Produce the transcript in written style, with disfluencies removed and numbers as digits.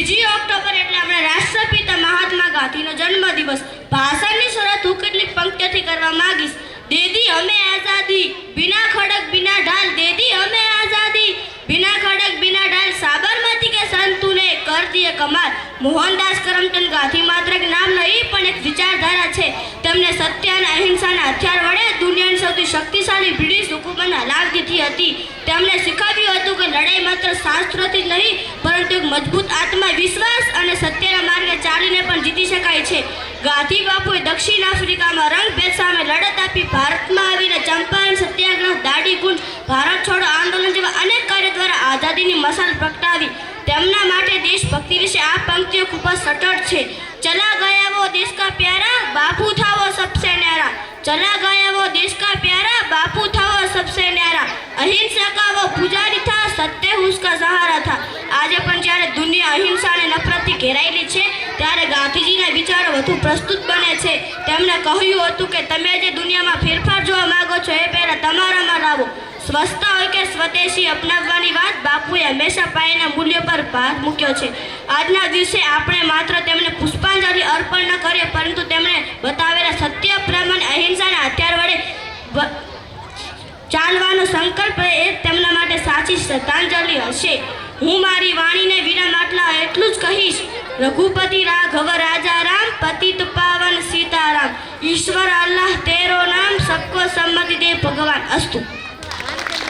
2 October એટલે આપણા રાષ્ટ્રપિતા મહાત્મા ગાંધીનો જન્મદિવસ। ભાષણની શરૂઆત હું કેટલીક પંક્તિઓથી કરવા માંગીશ। दे दी हमें आज़ादी बिना खड़क बिना ढाल, दे दी हमें आज़ादी बिना खड़क बिना ढाल, साबरमती के संतों ने कर दिए कमाल। मोहनदास करमचंद गांधी मात्र एक नाम नहीं पण एक विचारधारा है। तेमने सत्य और अहिंसाना हथियार वडे दुनियानी सौथी शक्तिशाली ब्रिटिश हुकूमतने हलावी दीधी हती। तेमणे शिखाव्युं हतुं के लड़ाई मात्र शास्त्रोथी ज नहीं परंतु एक मजबूत आत्मविश्वास और सत्यना मार्गे चालीने पण जीती शकाय छे। गांधी बापुए दक्षिण आफ्रिका में रंगभेद सामे लड़त आपी भारत में आवीने चंपारण सत्याग्रह, दाड़ी कूच, भारत छोड़ो आंदोलन जेवा अनेक कार्य द्वारा आजादी मसाल प्रगटावी। तेमना माटे देशभक्ति विषे आ पंक्तिओ खूब सटट छे। चला गया वो देश का प्यारा, बापू था वो सबसे न्यारा। चला गया वो देश का प्यारा, बापू था वो सबसे न्यारा। अहिंसा का वो पुजारी था, सत्य उसका सहारा था। आज पण ज्यारे दुनिया अहिंसा ने नफरत घेरायेली छे त्यारे गांधीजीना विचारो વધુ પ્રસ્તુત બને છે। તેમણે કહ્યું હતું કે તમે જે દુનિયામાં ફેરફાર જોવા માંગો છો એ પહેલા તમારામાં લાવો। સ્વસ્થતા હોય કે સ્વદેશી અપનાવવાની વાત બાપુએ હંમેશા પાયાના મૂલ્યો પર ભાર મૂક્યો છે। આજના દિવસે આપણે માત્ર તેમને પુષ્પાંજલિ અર્પણ ન કરીએ પરંતુ તેમણે બતાવેલા સત્ય પ્રમાણ અહિંસાના હથિયાર વડે ચાલવાનો સંકલ્પ એ તેમના માટે સાચી શ્રદ્ધાંજલિ હશે। હું મારી વાણીને વિરામ આટલા એટલું જ કહીશ। रघुपति राघव राजा राम, पतित पावन सीताराम। ईश्वर अल्लाह तेरो नाम, सबको सम्मति दे भगवान। अस्तु।